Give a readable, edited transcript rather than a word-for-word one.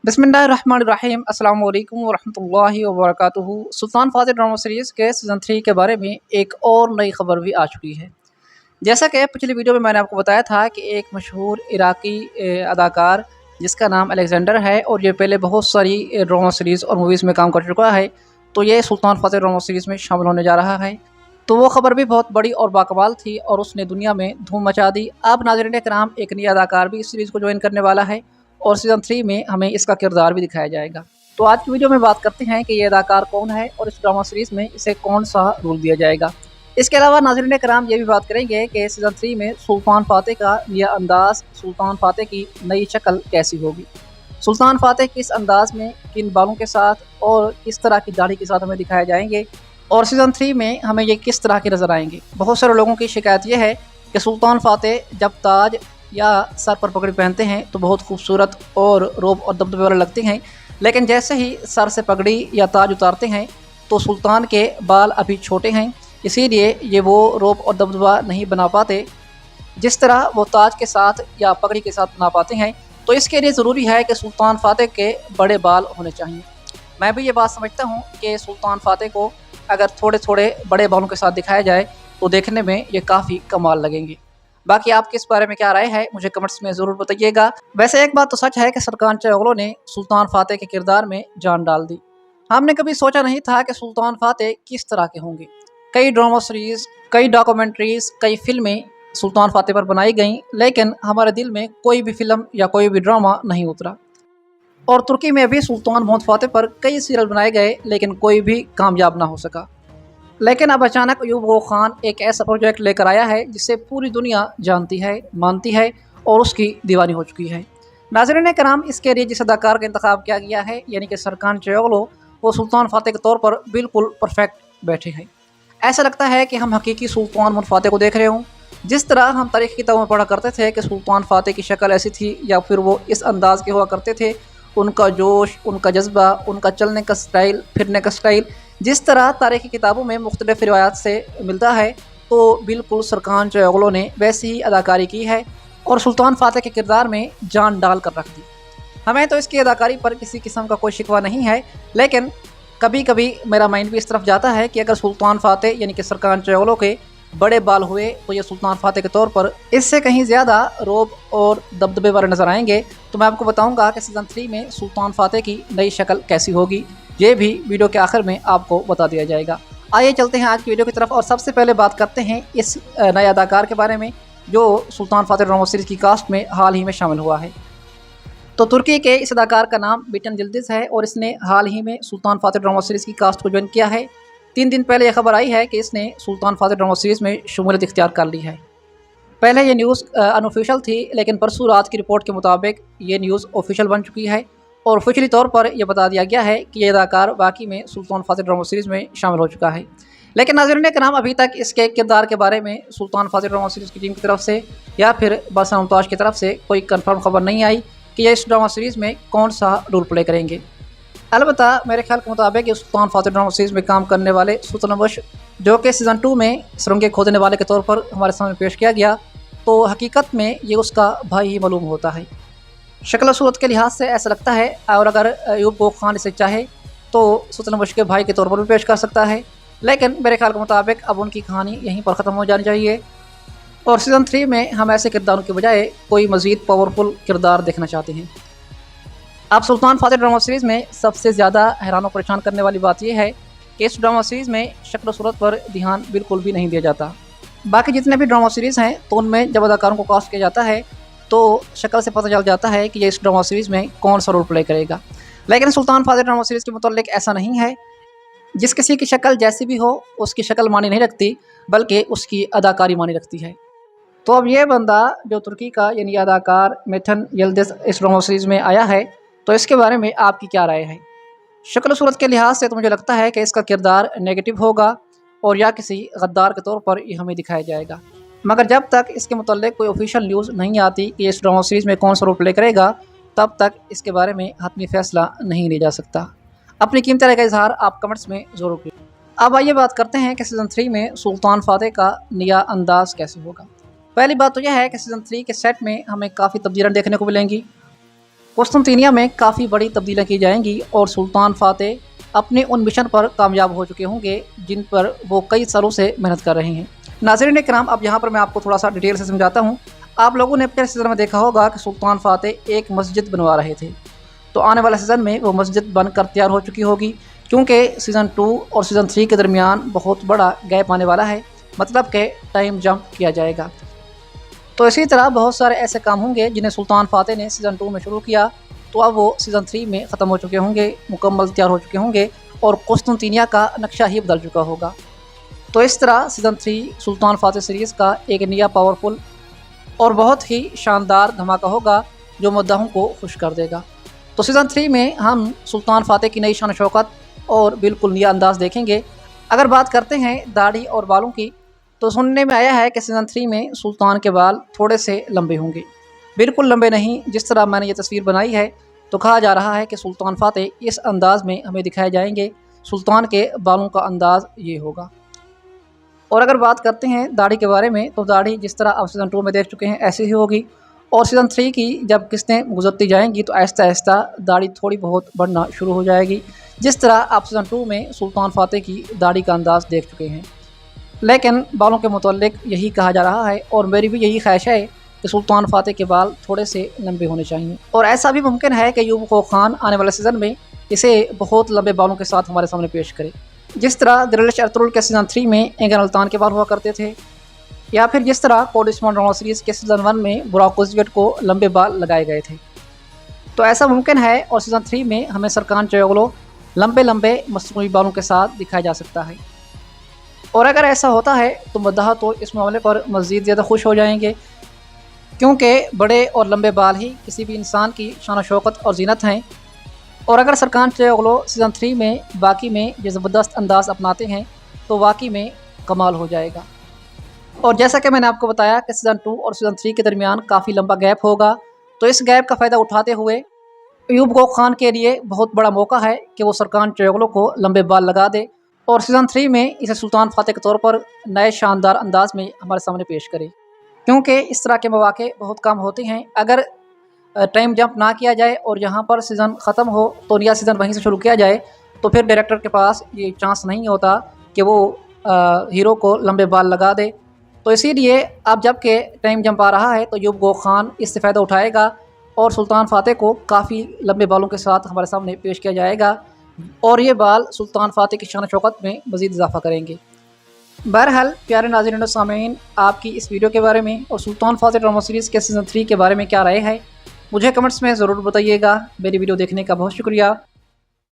बिस्मिल्लाहिर्रहमानिर्रहीम अस्सलाम वालेकुम वरहमतुल्लाहि वबरकातुहू। सुल्तान फ़ातिह ड्रामा सीरीज़ के सीज़न 3 के बारे में एक और नई खबर भी आ चुकी है। जैसा कि पिछली वीडियो में मैंने आपको बताया था कि एक मशहूर इराकी अदाकार जिसका नाम अलेक्जेंडर है और ये पहले बहुत सारी ड्रामा सीरीज़ और मूवीज़ में काम कर चुका है, तो ये सुल्तान फ़ातिह ड्रामा सीरीज़ में शामिल होने जा रहा है। तो वो खबर भी बहुत बड़ी और बाकमाल थी और उसने दुनिया में धूम मचा दी। अब नाज़रीन किराम, एक नया अदाकार भी इस सीरीज़ को ज्वाइन करने वाला है और सीज़न 3 में हमें इसका किरदार भी दिखाया जाएगा। तो आज की वीडियो में बात करते हैं कि ये अदाकार कौन है और इस ड्रामा सीरीज़ में इसे कौन सा रोल दिया जाएगा। इसके अलावा नाज़रीन कराम ये भी बात करेंगे कि सीज़न 3 में सुल्तान फ़ातिह का नया अंदाज़, सुल्तान फ़ातिह की नई शक्ल कैसी होगी, सुल्तान फ़ातिह किस अंदाज़ में, किन बालों के साथ और किस तरह की दाढ़ी के साथ हमें दिखाए जाएंगे और सीज़न 3 में हमें ये किस तरह के नज़र आएंगे। बहुत सारे लोगों की शिकायत ये है कि सुल्तान फ़ातिह जब ताज या सर पर पगड़ी पहनते हैं तो बहुत खूबसूरत और रोब और दबदबे वाले लगते हैं, लेकिन जैसे ही सर से पगड़ी या ताज उतारते हैं तो सुल्तान के बाल अभी छोटे हैं, इसीलिए ये वो रोब और दबदबा नहीं बना पाते जिस तरह वो ताज के साथ या पगड़ी के साथ बना पाते हैं। तो इसके लिए ज़रूरी है कि सुल्तान फ़ातिह के बड़े बाल होने चाहिए। मैं भी ये बात समझता हूँ कि सुल्तान फ़ातिह को अगर थोड़े थोड़े बड़े बालों के साथ दिखाया जाए तो देखने में ये काफ़ी कमाल लगेंगे। बाकी आपकी इस बारे में क्या राय है, मुझे कमेंट्स में ज़रूर बताइएगा। वैसे एक बात तो सच है कि सरकार चौगलों ने सुल्तान फ़ातिह के किरदार में जान डाल दी। हमने कभी सोचा नहीं था कि सुल्तान फ़ातिह किस तरह के होंगे। कई ड्रामा सीरीज़, कई डॉक्यूमेंट्रीज़, कई फिल्में सुल्तान फ़ातिह पर बनाई गईं, लेकिन हमारे दिल में कोई भी फिल्म या कोई भी ड्रामा नहीं उतरा। और तुर्की में भी सुल्तान मोहम्मद फ़ातिह पर कई सीरियल बनाए गए, लेकिन कोई भी कामयाब ना हो सका। लेकिन अब अचानक अयूब गो खान एक ऐसा प्रोजेक्ट लेकर आया है जिसे पूरी दुनिया जानती है, मानती है और उसकी दीवानी हो चुकी है। नाज़रीन कराम, इसके लिए जिस अदाकार का इंतखाब किया गया है यानी कि सरकान चौगलो, वो सुल्तान फ़ातिह के तौर पर बिल्कुल परफेक्ट बैठे हैं। ऐसा लगता है कि हम हकीकी सुल्तान मोहम्मद फ़ातिह को देख रहे हों। जिस तरह हम तारीख़ की किताबों में पढ़ा करते थे कि सुल्तान फ़ातिह की शक्ल ऐसी थी या फिर वो इस अंदाज़ के हुआ करते थे, उनका जोश, उनका जज्बा, उनका चलने का स्टाइल, फिरने का स्टाइल जिस तरह तारीख़ की किताबों में मुख्तलिफ़ रिवायात से मिलता है, तो बिल्कुल सरकान चौगलो ने वैसी ही अदाकारी की है और सुल्तान फ़ातिह के किरदार में जान डाल कर रख दी। हमें तो इसकी अदाकारी पर किसी किस्म का कोई शिकवा नहीं है, लेकिन कभी कभी मेरा माइंड भी इस तरफ जाता है कि अगर सुल्तान फ़ातिह यानी कि सरकान चौगलो के बड़े बाल हुए तो ये सुल्तान फ़ातिह के तौर पर इससे कहीं ज़्यादा रोब और दबदबे वाले नज़र आएंगे। तो मैं आपको बताऊंगा कि सीज़न 3 में सुल्तान फ़ातिह की नई शक्ल कैसी होगी, ये भी वीडियो के आखिर में आपको बता दिया जाएगा। आइए चलते हैं आज की वीडियो की तरफ और सबसे पहले बात करते हैं इस नए अदाकार के बारे में जो सुल्तान फ़ातिह ड्रामा सीरीज़ की कास्ट में हाल ही में शामिल हुआ है। तो तुर्की के इस अदाकार का नाम बिटन यिल्दिज़ है और इसने हाल ही में सुल्तान फ़ातिह ड्रामा सीरीज़ की कास्ट को ज्वाइन किया है। 3 दिन पहले यह खबर आई है कि इसने सुल्तान फ़ातिह ड्रामा सीरीज़ में शमूलियत इख्तियार कर ली है। पहले ये न्यूज़ अनऑफिशियल थी, लेकिन परसों रात की रिपोर्ट के मुताबिक ये न्यूज़ ऑफिशियल बन चुकी है और ऑफिशियली तौर पर यह बता दिया गया है कि ये अदाकार वाकई में सुल्तान फ़ातिह ड्रामा सीरीज़ में शामिल हो चुका है। लेकिन नाज़रीन के नाम अभी तक इसके किरदार के बारे में सुल्तान फ़ातिह ड्रामा सीरीज़ की टीम की तरफ से या फिर बादशाह मुमताज़ की तरफ से कोई कन्फर्म खबर नहीं आई कि ये इस ड्रामा सीरीज़ में कौन सा रोल प्ले करेंगे। अलबत्ता मेरे ख्याल के मुताबिक सुल्तान फ़ातिह ड्रामा सीरीज़ में काम करने वाले सुल्तान बश, जो कि सीज़न 2 में सुरंगें खोदने वाले के तौर पर हमारे सामने पेश किया गया, तो हकीकत में ये उसका भाई ही मालूम होता है। शक्ल सूरत के लिहाज से ऐसा लगता है, और अगर अयूब गो खान इसे चाहे तो सुल्तान बश के भाई के तौर पर भी पेश कर सकता है, लेकिन मेरे ख्याल के मुताबिक अब उनकी कहानी यहीं पर ख़त्म हो जानी चाहिए और सीज़न 3 में हम ऐसे किरदारों के बजाय कोई मज़ीद पावरफुल किरदार देखना चाहते हैं। अब सुल्तान फ़ातिह ड्रामा सीरीज़ में सबसे ज़्यादा हैरान और परेशान करने वाली बात यह है कि इस ड्रामा सीरीज़ में शक्ल सूरत पर ध्यान बिल्कुल भी नहीं दिया जाता। बाकी जितने भी ड्रामा सीरीज़ हैं तो उनमें जब अदाकारों को कास्ट किया जाता है तो शक्ल से पता चल जाता है कि ये इस ड्रामा सीरीज़ में कौन सा रोल प्ले करेगा। लेकिन सुल्तान फ़ातिह ड्रामा सीरीज़ के मुताल्लिक ऐसा नहीं है। जिस किसी की शक्ल जैसी भी हो उसकी शक्ल मानी नहीं रखती, बल्कि उसकी अदाकारी मानी रखती है। तो अब ये बंदा जो तुर्की का यानी अदाकार बिटन यिल्दिज़ इस ड्रामा सीरीज़ में आया है, तो इसके बारे में आपकी क्या राय है? शक्ल सूरत के लिहाज से तो मुझे लगता है कि इसका किरदार नेगेटिव होगा और या किसी गद्दार के तौर पर ये हमें दिखाया जाएगा। मगर जब तक इसके मुताल्लिक कोई ऑफिशियल न्यूज़ नहीं आती कि इस ड्रामा सीरीज़ में कौन सा रोल प्ले करेगा, तब तक इसके बारे में हतमी फैसला नहीं लिया जा सकता। अपनी कीमती राय का इजहार आप कमेंट्स में ज़रूर कीजिए। अब आइए बात करते हैं कि सीज़न 3 में सुल्तान फ़ातिह का नया अंदाज़ कैसे होगा। पहली बात तो यह है कि सीज़न 3 के सेट में हमें काफ़ी तब्दीलियाँ देखने को मिलेंगी। कुस्तुनतीनिया में काफ़ी बड़ी तब्दीलियाँ की जाएंगी और सुल्तान फ़ातेह अपने उन मिशन पर कामयाब हो चुके होंगे जिन पर वो कई सालों से मेहनत कर रहे हैं। नाज़रीन इकराम, अब यहाँ पर मैं आपको थोड़ा सा डिटेल से समझाता हूँ। आप लोगों ने पिछले सीज़न में देखा होगा कि सुल्तान फ़ातेह एक मस्जिद बनवा रहे थे, तो आने वाले सीज़न में वो मस्जिद बनकर तैयार हो चुकी होगी, क्योंकि सीज़न 2 और सीज़न 3 के दरमियान बहुत बड़ा गैप आने वाला है, मतलब कि टाइम जंप किया जाएगा। तो इसी तरह बहुत सारे ऐसे काम होंगे जिन्हें सुल्तान फ़ातेह ने सीज़न 2 में शुरू किया, तो अब वो सीज़न 3 में ख़त्म हो चुके होंगे, मुकम्मल तैयार हो चुके होंगे और कुस्तुनतीनिया का नक्शा ही बदल चुका होगा। तो इस तरह सीज़न 3 सुल्तान फ़ातेह सीरीज़ का एक नया पावरफुल और बहुत ही शानदार धमाका होगा जो मुद्दाहों को खुश कर देगा। तो सीज़न 3 में हम सुल्तान फ़ातेह की नई शान शौकत और बिल्कुल नया अंदाज़ देखेंगे। अगर बात करते हैं दाढ़ी और बालों की, तो सुनने में आया है कि सीज़न 3 में सुल्तान के बाल थोड़े से लंबे होंगे, बिल्कुल लंबे नहीं। जिस तरह मैंने ये तस्वीर बनाई है, तो कहा जा रहा है कि सुल्तान फ़ातेह इस अंदाज़ में हमें दिखाए जाएंगे। सुल्तान के बालों का अंदाज़ ये होगा। और अगर बात करते हैं दाढ़ी के बारे में, तो दाढ़ी जिस तरह आप सीज़न 2 में देख चुके हैं ऐसी ही होगी, और सीज़न 3 की जब किस्तें गुजरती जाएंगी तो आहिस्ता आहिस्ता दाढ़ी थोड़ी बहुत बढ़ना शुरू हो जाएगी, जिस तरह आप सीज़न 2 में सुल्तान फ़ातेह की दाढ़ी का अंदाज़ देख चुके हैं। लेकिन बालों के मुताल्लिक यही कहा जा रहा है और मेरी भी यही ख्वाहिश है कि सुल्तान फ़ातेह के बाल थोड़े से लंबे होने चाहिए। और ऐसा भी मुमकिन है कि अय्यूब खान आने वाले सीज़न में इसे बहुत लंबे बालों के साथ हमारे सामने पेश करे, जिस तरह दिलरिश अर्तुगरुल के सीज़न 3 में एंगन अल्तान के बाल हुआ करते थे, या फिर जिस तरह कोड स्मार्ट ड्रामा सीरीज़ के सीज़न 1 में बुराक उज़वियट को लंबे बाल लगाए गए थे। तो ऐसा मुमकिन है और सीज़न 3 में हमें सरकान चयोगलो लंबे लंबे मसनूई बालों के साथ दिखाया जा सकता है। और अगर ऐसा होता है तो मुद्दाह तो इस मामले पर मज़ीद ज़्यादा खुश हो जाएंगे, क्योंकि बड़े और लंबे बाल ही किसी भी इंसान की शान शौकत और ज़ीनत हैं। और अगर सरकान चयोगलो सीज़न 3 में बाकी में ये ज़बरदस्त अंदाज़ अपनाते हैं तो वाकई में कमाल हो जाएगा। और जैसा कि मैंने आपको बताया कि सीज़न 2 और सीज़न 3 के दरमियान काफ़ी लंबा गैप होगा, तो इस गैप का फ़ायदा उठाते हुए अय्यूब खान के लिए बहुत बड़ा मौका है कि वो सरकान चयोगलो को लंबे बाल लगा दे और सीज़न 3 में इसे सुल्तान फ़ातेह के तौर पर नए शानदार अंदाज में हमारे सामने पेश करे, क्योंकि इस तरह के मौके बहुत कम होते हैं। अगर टाइम जंप ना किया जाए और यहाँ पर सीज़न ख़त्म हो तो नया सीज़न वहीं से शुरू किया जाए, तो फिर डायरेक्टर के पास ये चांस नहीं होता कि वो हीरो को लंबे बाल लगा दे। तो इसीलिए अब जब के टाइम जंप आ रहा है तो अय्यूब खान इससे फ़ायदा उठाएगा और सुल्तान फ़ातेह को काफ़ी लंबे बालों के साथ हमारे सामने पेश किया जाएगा, और ये बाल सुल्तान फ़ातेह की शान शौकत में मज़ीद इजाफ़ा करेंगे। बहरहाल प्यारे नाज़रीन और सामीन, आपकी इस वीडियो के बारे में और सुल्तान फ़ातेह ड्रामा सीरीज़ के सीज़न 3 के बारे में क्या राय है, मुझे कमेंट्स में ज़रूर बताइएगा। मेरी वीडियो देखने का बहुत शुक्रिया।